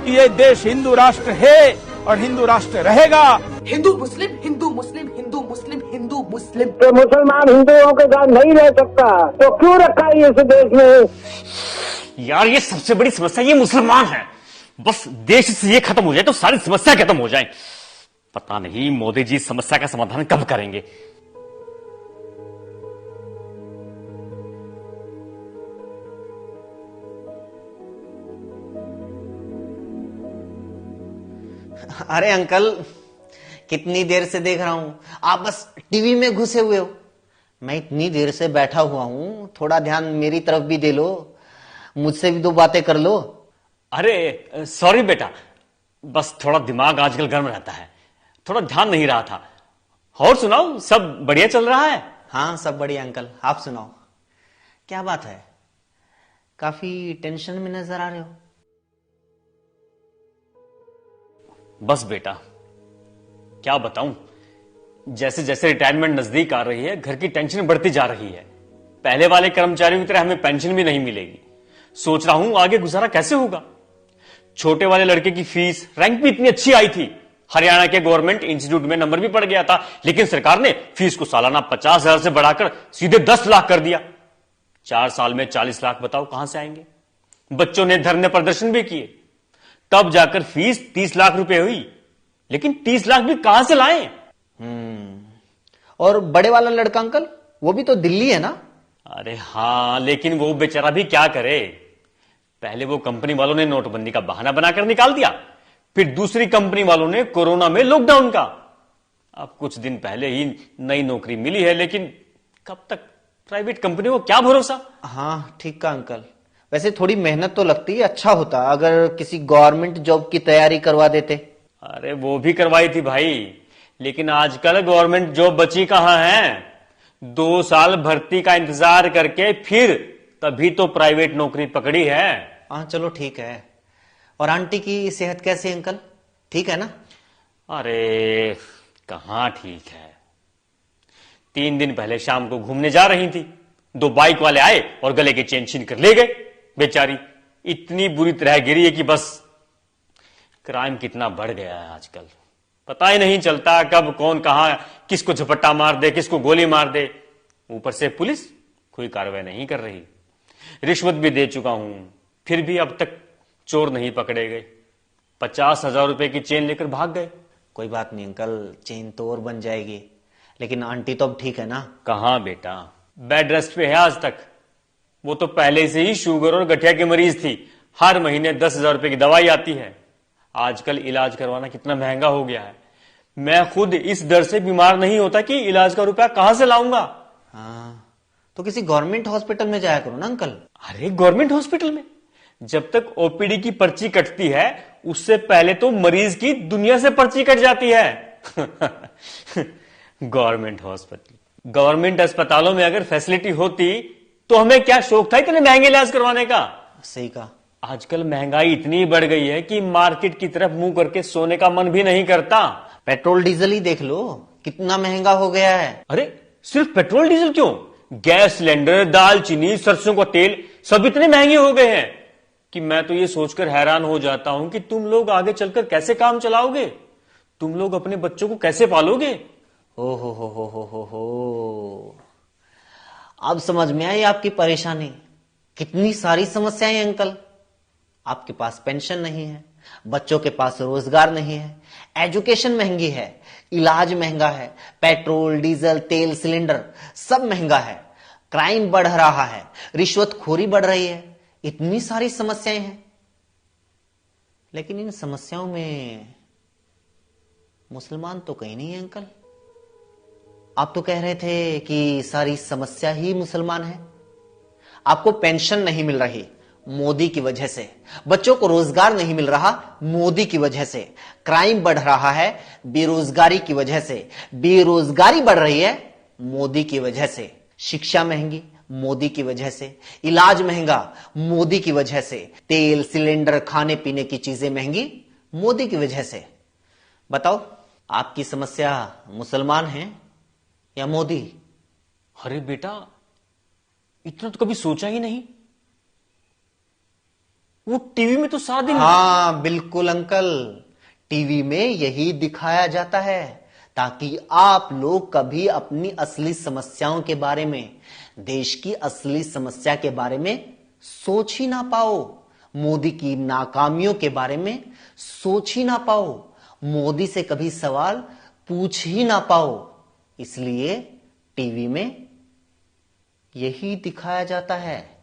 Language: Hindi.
कि ये देश हिंदू राष्ट्र है और हिंदू राष्ट्र रहेगा। हिंदू मुस्लिम हिंदू मुस्लिम हिंदू मुस्लिम हिंदू मुस्लिम। तो मुसलमान हिंदुओं के साथ नहीं रह सकता तो क्यों रखा है इस देश में? यार ये सबसे बड़ी समस्या ये मुसलमान है। बस देश से ये खत्म हो जाए तो सारी समस्या खत्म हो जाए। पता नहीं मोदी जी इस समस्या का समाधान कब करेंगे। अरे अंकल, कितनी देर से देख रहा हूं, आप बस टीवी में घुसे हुए हो। मैं इतनी देर से बैठा हुआ हूं, थोड़ा ध्यान मेरी तरफ भी दे लो, मुझसे भी दो बातें कर लो। अरे सॉरी बेटा, बस थोड़ा दिमाग आजकल गर्म रहता है, थोड़ा ध्यान नहीं रहा था। और सुनाओ, सब बढ़िया चल रहा है? हाँ सब बढ़िया अंकल, आप सुनाओ, क्या बात है? काफी टेंशन में नजर आ रहे हो। बस बेटा क्या बताऊं, जैसे जैसे रिटायरमेंट नजदीक आ रही है घर की टेंशन बढ़ती जा रही है। पहले वाले कर्मचारियों की तरह हमें पेंशन भी नहीं मिलेगी। सोच रहा हूं आगे गुजारा कैसे होगा। छोटे वाले लड़के की फीस, रैंक भी इतनी अच्छी आई थी, हरियाणा के गवर्नमेंट इंस्टीट्यूट में नंबर भी पड़ गया था, लेकिन सरकार ने फीस को सालाना 50,000 से बढ़ाकर सीधे 10 लाख कर दिया। 4 साल में 40 लाख बताओ कहां से आएंगे। बच्चों ने धरने प्रदर्शन भी किए, तब जाकर फीस 30 लाख रुपए हुई, लेकिन 30 लाख भी कहां से लाएं? और बड़े वाला लड़का अंकल, वो भी तो दिल्ली है ना? अरे हां, लेकिन वो बेचारा भी क्या करे। पहले वो कंपनी वालों ने नोटबंदी का बहाना बनाकर निकाल दिया, फिर दूसरी कंपनी वालों ने कोरोना में लॉकडाउन का। अब कुछ दिन पहले ही नई नौकरी मिली है, लेकिन कब तक प्राइवेट कंपनी को क्या भरोसा। हाँ ठीक का अंकल, वैसे थोड़ी मेहनत तो लगती है, अच्छा होता अगर किसी गवर्नमेंट जॉब की तैयारी करवा देते। अरे वो भी करवाई थी भाई, लेकिन आजकल गवर्नमेंट जॉब बची कहां है। 2 साल भर्ती का इंतजार करके फिर तभी तो प्राइवेट नौकरी पकड़ी है। हाँ चलो ठीक है। और आंटी की सेहत कैसी है अंकल, ठीक है ना? अरे कहां ठीक है। 3 दिन पहले शाम को घूमने जा रही थी, 2 बाइक वाले आए और गले की चेन छीन कर ले गए। बेचारी इतनी बुरी तरह गिरी है कि बस। क्राइम कितना बढ़ गया है आजकल, पता ही नहीं चलता कब कौन कहां किसको झपट्टा मार दे, किसको गोली मार दे। ऊपर से पुलिस कोई कार्रवाई नहीं कर रही। रिश्वत भी दे चुका हूं, फिर भी अब तक चोर नहीं पकड़े गए। 50,000 रुपए की चेन लेकर भाग गए। कोई बात नहीं अंकल, चेन तो और बन जाएगी, लेकिन आंटी तो अब ठीक है ना? कहां बेटा, बेड रेस्ट पे है आज तक। वो तो पहले से ही शुगर और गठिया की मरीज थी, हर महीने 10,000 रुपए की दवाई आती है। आजकल इलाज करवाना कितना महंगा हो गया है। मैं खुद इस डर से बीमार नहीं होता कि इलाज का रुपया कहां से लाऊंगा। हाँ तो किसी गवर्नमेंट हॉस्पिटल में जाया करो ना अंकल। अरे गवर्नमेंट हॉस्पिटल में जब तक ओपीडी की पर्ची कटती है, उससे पहले तो मरीज की दुनिया से पर्ची कट जाती है। गवर्नमेंट हॉस्पिटल, गवर्नमेंट अस्पतालों में अगर फैसिलिटी होती तो हमें क्या शौक था इतने महंगे इलाज करवाने का। सही कहा। आजकल महंगाई इतनी बढ़ गई है कि मार्केट की तरफ मुंह करके सोने का मन भी नहीं करता। पेट्रोल डीजल ही देख लो, कितना महंगा हो गया है। अरे सिर्फ पेट्रोल डीजल क्यों, गैस सिलेंडर, दाल चीनी, सरसों का तेल सब इतने महंगे हो गए हैं कि मैं तो ये सोचकर हैरान हो जाता हूं कि तुम लोग आगे चलकर कैसे काम चलाओगे, तुम लोग अपने बच्चों को कैसे पालोगे। ओ हो। अब समझ में आई आपकी परेशानी। कितनी सारी समस्याएं हैं अंकल। आपके पास पेंशन नहीं है, बच्चों के पास रोजगार नहीं है, एजुकेशन महंगी है, इलाज महंगा है, पेट्रोल डीजल तेल सिलेंडर सब महंगा है, क्राइम बढ़ रहा है, रिश्वतखोरी बढ़ रही है, इतनी सारी समस्याएं हैं। लेकिन इन समस्याओं में मुसलमान तो कहीं नहीं है अंकल। आप तो कह रहे थे कि सारी समस्या ही मुसलमान है। आपको पेंशन नहीं मिल रही मोदी की वजह से, बच्चों को रोजगार नहीं मिल रहा मोदी की वजह से, क्राइम बढ़ रहा है बेरोजगारी की वजह से, बेरोजगारी बढ़ रही है मोदी की वजह से, शिक्षा महंगी मोदी की वजह से, इलाज महंगा मोदी की वजह से, तेल सिलेंडर खाने पीने की चीजें महंगी मोदी की वजह से। बताओ आपकी समस्या मुसलमान है या मोदी? अरे बेटा इतना तो कभी सोचा ही नहीं। वो टीवी में तो सारा दिन। हाँ बिल्कुल अंकल, टीवी में यही दिखाया जाता है ताकि आप लोग कभी अपनी असली समस्याओं के बारे में, देश की असली समस्या के बारे में सोच ही ना पाओ, मोदी की नाकामियों के बारे में सोच ही ना पाओ, मोदी से कभी सवाल पूछ ही ना पाओ। इसलिए टीवी में यही दिखाया जाता है।